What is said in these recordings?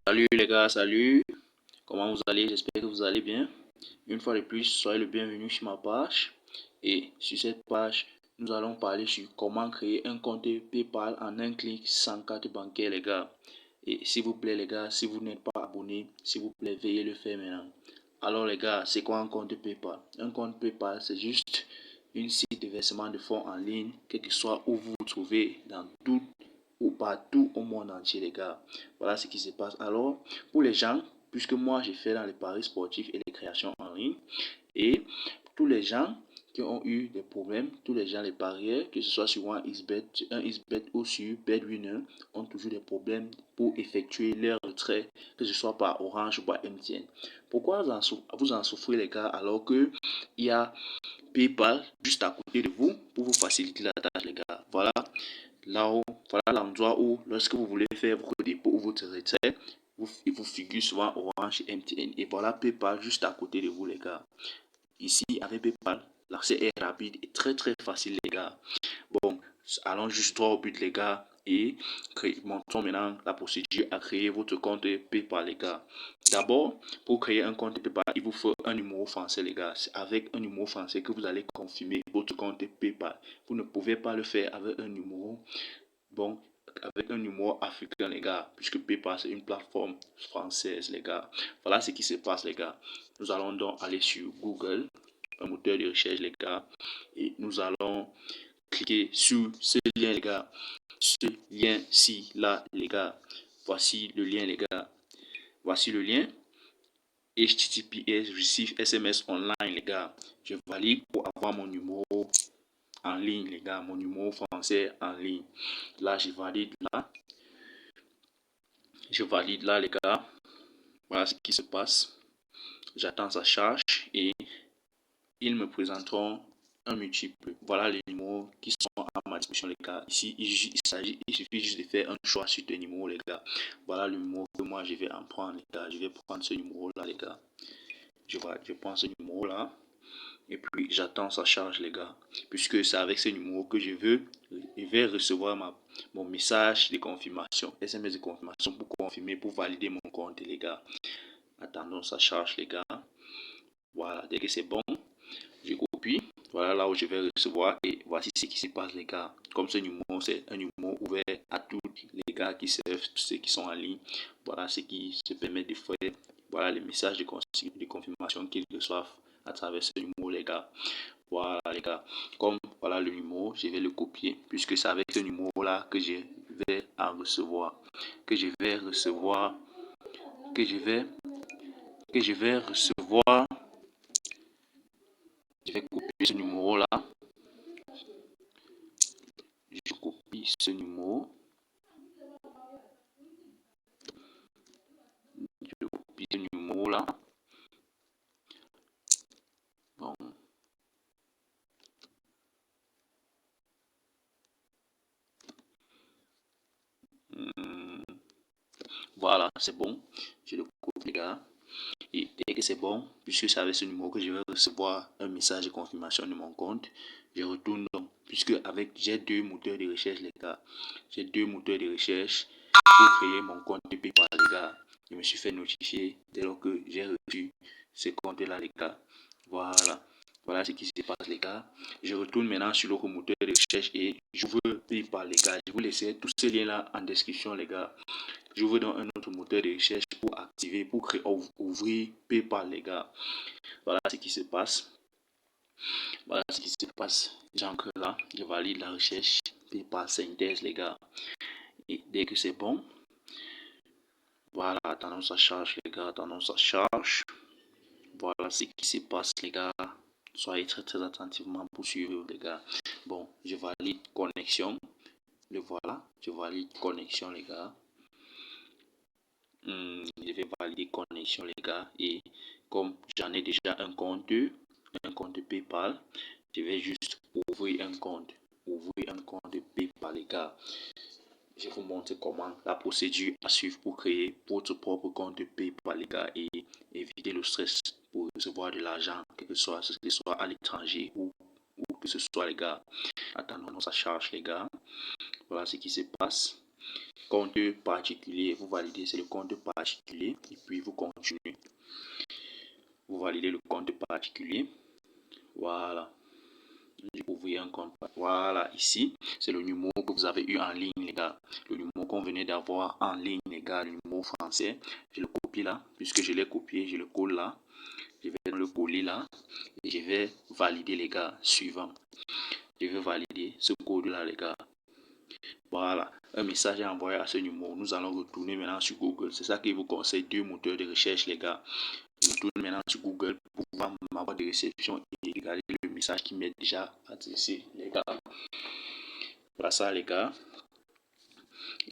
Salut les gars, salut. Comment vous allez? J'espère que vous allez bien. Une fois de plus, soyez le bienvenu sur ma page. Et sur cette page, nous allons parler sur comment créer un compte PayPal en un clic sans carte bancaire, les gars. Et s'il vous plaît, les gars, si vous n'êtes pas abonné, s'il vous plaît, veuillez le faire maintenant. Alors les gars, c'est quoi un compte PayPal? Un compte PayPal, c'est juste une site de versement de fonds en ligne, quel que soit où vous vous trouvez dans tout ou partout au monde entier, les gars. Voilà ce qui se passe. Alors, pour les gens, puisque moi j'ai fait dans les paris sportifs et les créations en ligne, et tous les gens qui ont eu des problèmes, tous les gens, les parieurs, que ce soit sur un XBet ou sur BetWinner, ont toujours des problèmes pour effectuer leur retrait, que ce soit par Orange ou par MTN. Pourquoi vous en souffrez, les gars, alors que il y a PayPal juste à côté de vous pour vous faciliter la tâche, les gars. Voilà l'endroit où, lorsque vous voulez faire votre dépôt ou votre retrait, il vous figure souvent Orange et MTN. Et voilà PayPal juste à côté de vous, les gars. Ici, avec PayPal, l'accès est rapide et très très facile, les gars. Bon, allons juste droit au but, les gars, et montrons maintenant la procédure à créer votre compte PayPal, les gars. D'abord, pour créer un compte PayPal, il vous faut un numéro français, les gars. C'est avec un numéro français que vous allez confirmer votre compte PayPal. Vous ne pouvez pas le faire avec un numéro, bon, avec un numéro africain, les gars, puisque PayPal, c'est une plateforme française, les gars. Voilà ce qui se passe, les gars. Nous allons donc aller sur Google, un moteur de recherche, les gars, et nous allons cliquez sur ce lien, les gars. Ce lien-ci, là, les gars. Voici le lien, les gars. Voici le lien. HTTPS receive SMS online, les gars. Je valide pour avoir mon numéro en ligne, les gars. Mon numéro français en ligne. Là, je valide là. Je valide là, les gars. Voilà ce qui se passe. J'attends sa charge et ils me présenteront un multiple. Voilà les numéros qui sont à ma disposition, les gars. Ici, il suffit juste de faire un choix sur tes numéros, les gars. Voilà le numéro que moi je vais en prendre, les gars. Je vais prendre ce numéro-là, les gars. Je prends ce numéro-là. Et puis j'attends sa charge, les gars. Puisque c'est avec ce numéro que je vais recevoir mon message de confirmation, SMS de confirmation pour confirmer, pour valider mon compte, les gars. Attendons sa charge, les gars. Voilà, dès que c'est bon, je copie. Voilà là où je vais recevoir et voici ce qui se passe, les gars. Comme ce numéro, c'est un numéro ouvert à tous les gars qui servent, tous ceux qui sont en ligne. Voilà ce qui se permet de faire. Voilà les messages de confirmation qu'ils reçoivent à travers ce numéro, les gars. Voilà, les gars. Comme voilà le numéro, je vais le copier puisque c'est avec ce numéro-là que je vais en recevoir. Que je vais recevoir. Que je vais recevoir. Je vais copier ce numéro-là. Je copie ce numéro. Je copie ce numéro-là. Bon. Voilà, c'est bon. Je le copie, les gars. Et dès que c'est bon, puisque c'est avec ce numéro que je vais recevoir un message de confirmation de mon compte, je retourne donc. Puisque j'ai deux moteurs de recherche, les gars. J'ai deux moteurs de recherche pour créer mon compte de PayPal, les gars. Je me suis fait notifier dès lors que j'ai reçu ce compte-là, les gars. Voilà. Voilà ce qui se passe, les gars. Je retourne maintenant sur l'autre moteur de recherche et je veux PayPal, les gars. Je vous laisser tous ces liens-là en description, les gars. J'ouvre donc un autre moteur de recherche pour activer, pour créer, ouvrir PayPal, les gars. Voilà ce qui se passe. Voilà ce qui se passe. J'entre là, je valide la recherche. PayPal synthèse, les gars. Et dès que c'est bon, voilà, attendons sa charge, les gars. Attendons sa charge. Voilà ce qui se passe, les gars. Soyez très très attentivement pour suivre, les gars. Bon, je valide connexion. Le voilà, je valide connexion, les gars. Je vais valider connexion, les gars. Et comme j'en ai déjà un compte PayPal, je vais juste ouvrir un compte. Ouvrir un compte PayPal, les gars. Je vous montre comment la procédure à suivre pour créer votre propre compte PayPal, les gars, et éviter le stress pour recevoir de l'argent, que ce soit à l'étranger ou que ce soit, les gars. Attendons sa charge, les gars. Voilà ce qui se passe. compte particulier. Vous validez, c'est le compte particulier. Et puis vous continuez. Vous validez le compte particulier. Voilà. Ouvrir un compte. Voilà, ici, c'est le numéro que vous avez eu en ligne, les gars. Le numéro qu'on venait d'avoir en ligne, les gars, le numéro français. Je le copie là, puisque je l'ai copié, je le colle là. Je vais le coller là et je vais valider, les gars, suivant. Je vais valider ce code là, les gars. Voilà, un message est envoyé à ce numéro. Nous allons retourner maintenant sur Google. C'est ça qu'il vous conseille, deux moteurs de recherche, les gars. Je retourne maintenant sur Google pour voir ma boîte de réception et regarder le message qui m'est déjà adressé, les gars. Voilà ça, les gars.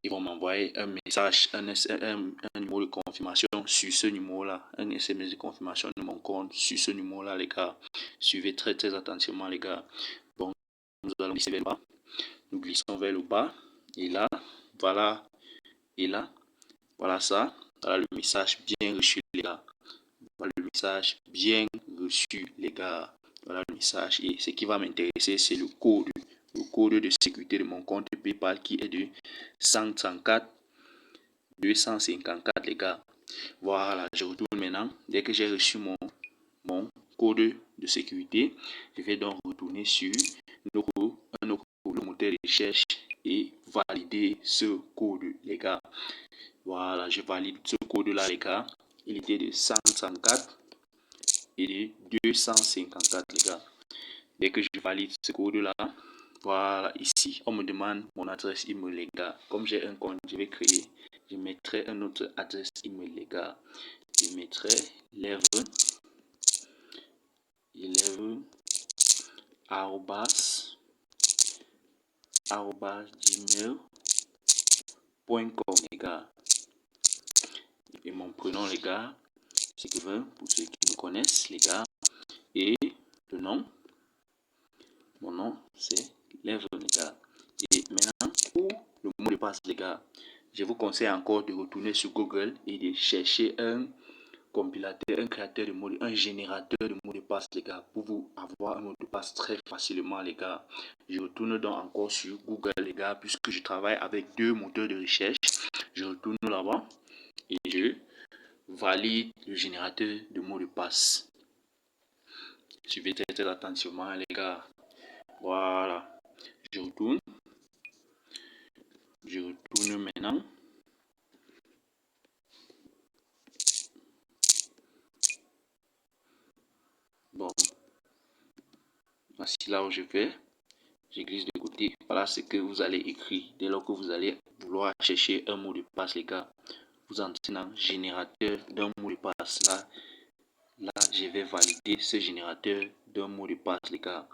Ils vont m'envoyer un message, un numéro de confirmation sur ce numéro-là. Un SMS de confirmation de mon compte sur ce numéro-là, les gars. Suivez très très attentivement, les gars. Bon, nous allons glisser vers le bas. Nous glissons vers le bas. Et là, voilà. Et là, voilà ça. Voilà le message bien reçu, les gars. Voilà le message bien reçu, les gars. Voilà le message. Et ce qui va m'intéresser, c'est le code. Le code de sécurité de mon compte PayPal qui est de 134 254, les gars. Voilà, je retourne maintenant. Dès que j'ai reçu mon code de sécurité, je vais donc retourner sur le moteur de recherche et valider ce code, les gars. Voilà, je valide ce code-là, les gars. Il était de 134 et de 254, les gars. Dès que je valide ce code-là, voilà, ici, on me demande mon adresse email, les gars. Comme j'ai un compte, je vais créer. Je mettrai une autre adresse email, les gars. Je mettrai élève gmail.com, les gars. Et mon prénom, les gars, c'est Kevin, pour ceux qui me connaissent, les gars. Et le nom, mon nom, c'est élève, les gars. Et maintenant, pour le mot de passe, les gars, je vous conseille encore de retourner sur Google et de chercher un compilateur, un créateur de mots, un générateur de mots de passe, les gars, pour vous avoir un mot de passe très facilement, les gars. Je retourne donc encore sur Google, les gars, puisque je travaille avec deux moteurs de recherche. Je retourne là-bas et je valide le générateur de mots de passe. Suivez très, très attentivement, les gars. Voilà. Je retourne maintenant. Bon, voici là où je vais. Je glisse de côté. Voilà ce que vous allez écrire. Dès lors que vous allez vouloir chercher un mot de passe, les gars, vous entrez dans générateur d'un mot de passe. Là, je vais valider ce générateur d'un mot de passe, les gars.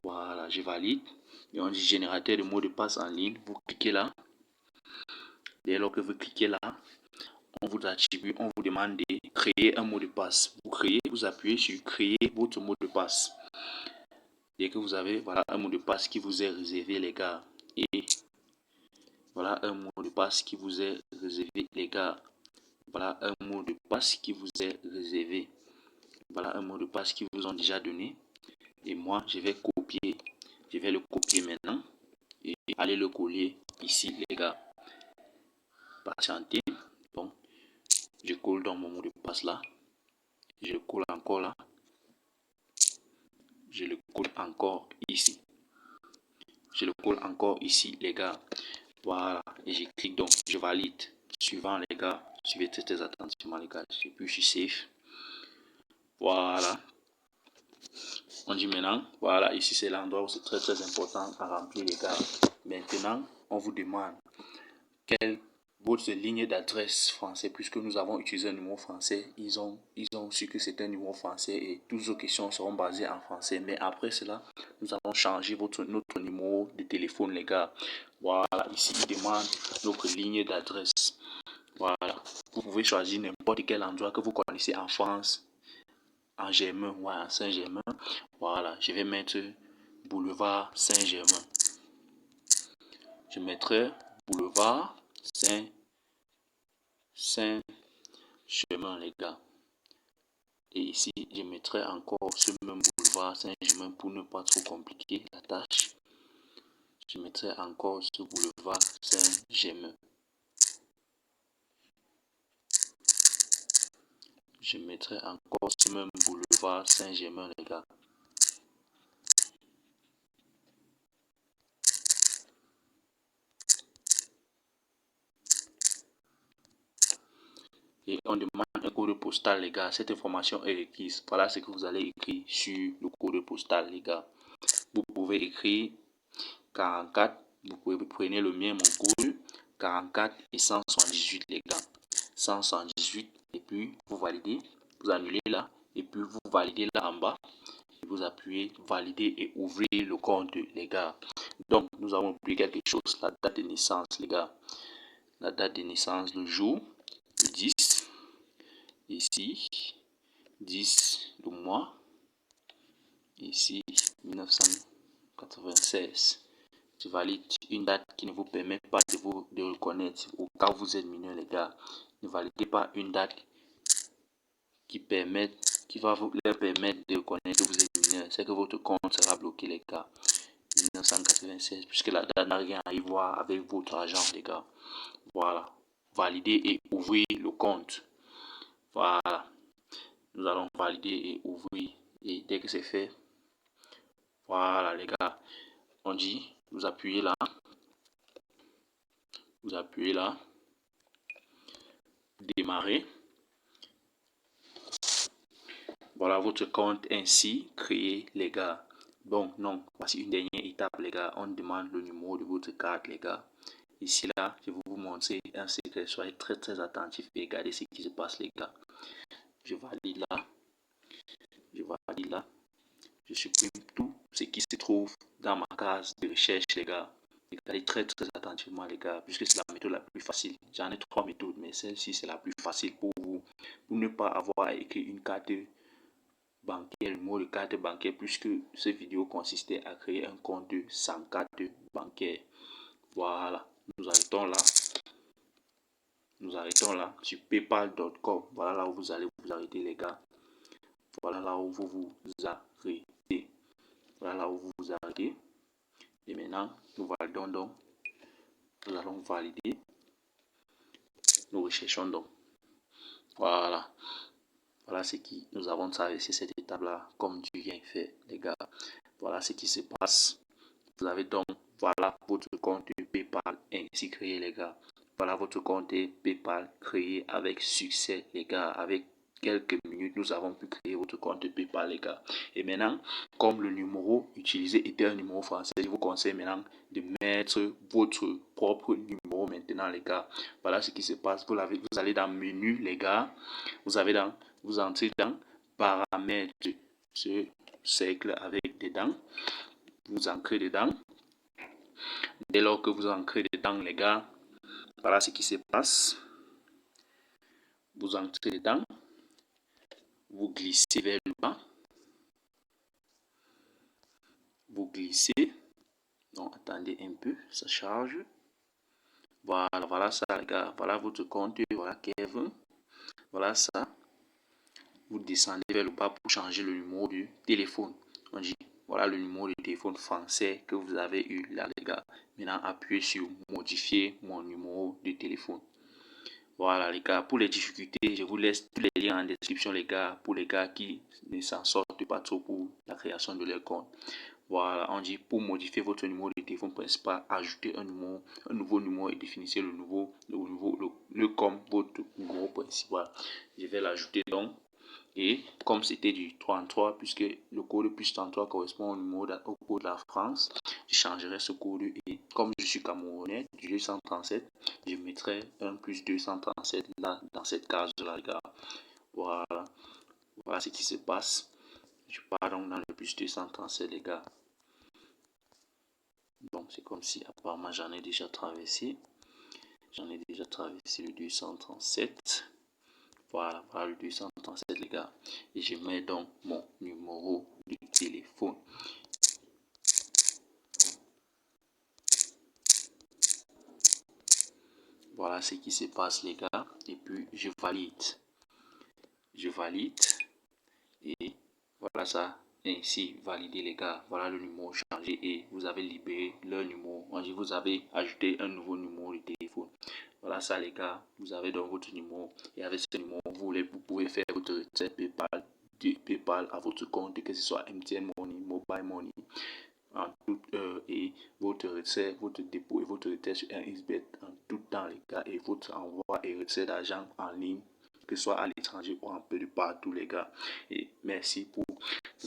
Voilà, je valide. Et on dit générateur de mot de passe en ligne. Vous cliquez là. Dès lors que vous cliquez là, on vous attribue, on vous demande de créer un mot de passe. Vous créez, vous appuyez sur créer votre mot de passe. Dès que vous avez, voilà, un mot de passe qui vous est réservé, les gars. Et voilà un mot de passe qui vous est réservé, les gars. Voilà un mot de passe qui vous est réservé. Voilà un mot de passe qu'ils vous ont déjà donné. Et moi, je vais copier. Je vais le copier maintenant. Et aller le coller ici, les gars. Patientez. Bon, je colle dans mon mot de passe là. Je le colle encore là. Je le colle encore ici. Je le colle encore ici, les gars. Voilà. Et je clique donc. Je valide. Suivant, les gars. Suivez très, très attentivement, les gars. Et puis, je suis safe. Voilà. On dit maintenant, voilà, ici c'est l'endroit où c'est très très important à remplir, les gars. Maintenant, on vous demande quelle votre ligne d'adresse français, puisque nous avons utilisé un numéro français, ils ont su que c'est un numéro français et toutes vos questions seront basées en français. Mais après cela, nous allons changer notre numéro de téléphone, les gars. Voilà, ici il demande notre ligne d'adresse. Voilà, vous pouvez choisir n'importe quel endroit que vous connaissez en France, en Germain ou en Saint-Germain. Voilà, je vais mettre boulevard Saint-Germain. Je mettrai boulevard Saint-Germain, les gars. Et ici, je mettrai encore ce même boulevard Saint-Germain pour ne pas trop compliquer la tâche. Je mettrai encore ce boulevard Saint-Germain. Je mettrai encore ce même boulevard Saint-Germain, les gars. Et on demande un code postal, les gars. Cette information est requise. Voilà ce que vous allez écrire sur le code postal, les gars. Vous pouvez écrire 44. Vous prenez le mien, mon code. 44 et 178, les gars. 178. Et puis, vous validez. Vous annulez là. Et puis, vous validez là en bas. Et vous appuyez valider et ouvrir le compte, les gars. Donc, nous avons oublié quelque chose. La date de naissance, les gars. La date de naissance, le jour. Le 10. Ici, 10 le mois, ici 1996. Je valide une date qui ne vous permet pas de reconnaître au cas où vous êtes mineur, les gars. Ne validez pas une date qui va vous leur permettre de reconnaître que vous êtes mineur. C'est que votre compte sera bloqué, les gars. 1996, puisque la date n'a rien à y voir avec votre argent, les gars. Voilà. Validez et ouvrez le compte. Voilà. Nous allons valider et ouvrir. Et dès que c'est fait, voilà les gars, on dit, vous appuyez là, démarrer. Voilà votre compte ainsi créé, les gars. Bon, non, voici une dernière étape, les gars. On demande le numéro de votre carte, les gars. Ici, là, je vais vous montrer un secret. Soyez très, très attentifs et regardez ce qui se passe, les gars. Je valide là. Je valide là. Je supprime tout ce qui se trouve dans ma case de recherche, les gars. Regardez très très attentivement, les gars, puisque c'est la méthode la plus facile. J'en ai 3 méthodes, mais celle-ci c'est la plus facile pour vous. Pour ne pas avoir à écrire une carte bancaire, le mot de carte bancaire, puisque cette vidéo consistait à créer un compte sans carte bancaire. Voilà, nous arrêtons là. Nous arrêtons là sur paypal.com. Voilà là où vous allez vous arrêter, les gars. Voilà là où vous vous arrêtez. Voilà là où vous vous arrêtez. Et maintenant, nous validons donc. Nous allons valider. Nous recherchons donc. Voilà. Voilà ce qui nous avons traversé cette étape-là, comme Dieu vient faire, les gars. Voilà ce qui se passe. Vous avez donc, voilà votre compte PayPal ainsi créé, les gars. Voilà votre compte PayPal créé avec succès, les gars. Avec quelques minutes, nous avons pu créer votre compte PayPal, les gars. Et maintenant, comme le numéro utilisé était un numéro français, je vous conseille maintenant de mettre votre propre numéro maintenant, les gars. Voilà ce qui se passe. Vous allez dans menu, les gars. Vous entrez dans paramètres, ce cercle avec des dents. Vous ancrez dedans. Dès lors que vous ancrez dedans, les gars, voilà ce qui se passe. Vous entrez dedans. Vous glissez vers le bas. Vous glissez. Donc, attendez un peu, ça charge. Voilà ça, les gars. Voilà votre compte. Voilà Kevin. Voilà ça. Vous descendez vers le bas pour changer le numéro du téléphone. On dit, voilà le numéro de téléphone français que vous avez eu là, les gars. Maintenant, appuyez sur modifier mon numéro de téléphone. Voilà, les gars. Pour les difficultés, je vous laisse tous les liens en description, les gars. Pour les gars qui ne s'en sortent pas trop pour la création de leur compte. Voilà, on dit pour modifier votre numéro de téléphone principal, ajoutez un nouveau numéro et définissez le comme votre numéro principal. Je vais l'ajouter donc. Et comme c'était du 33, puisque le code plus 33 correspond au code de la France, je changerai ce code. Et comme je suis camerounais, du 237, je mettrai un plus 237 là, dans cette case-là, les gars. Voilà. Voilà ce qui se passe. Je pars donc dans le plus 237, les gars. Donc, c'est comme si, apparemment, j'en ai déjà traversé. J'en ai déjà traversé le 237. Voilà, voilà le 237, les gars. Et je mets donc mon numéro de téléphone. Voilà ce qui se passe, les gars. Et puis, je valide. Je valide. Et voilà ça. ainsi valider les gars. Voilà le numéro changé et vous avez libéré leur numéro. Vous avez ajouté un nouveau numéro de téléphone. Voilà ça les gars, vous avez donc votre numéro et avec ce numéro, vous pouvez faire votre recette PayPal à votre compte, que ce soit MTN Money, Mobile Money, en tout, et votre recette, votre dépôt et votre recette sur un XBET en tout temps les gars, et votre envoi et recette d'argent en ligne, que ce soit à l'étranger ou un peu de partout les gars. Et merci pour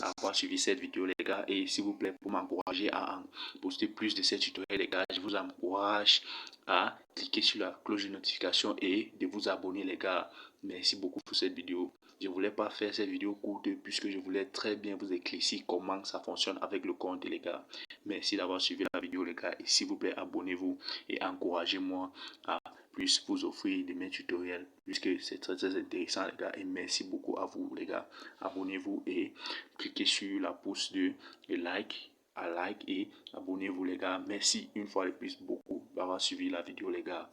avoir suivi cette vidéo les gars, et s'il vous plaît, pour m'encourager à poster plus de ces tutoriels les gars, je vous encourage à cliquer sur la cloche de notification et de vous abonner les gars. Merci beaucoup pour cette vidéo. Je ne voulais pas faire cette vidéo courte puisque je voulais très bien vous éclaircir comment ça fonctionne avec le compte les gars. Merci d'avoir suivi la vidéo les gars, et s'il vous plaît, abonnez-vous et encouragez-moi à plus vous offrir de mes tutoriels puisque c'est très intéressant les gars, et merci beaucoup à vous les gars. Abonnez-vous et cliquez sur la pouce de like et abonnez-vous les gars. Merci une fois de plus beaucoup d'avoir suivi la vidéo les gars.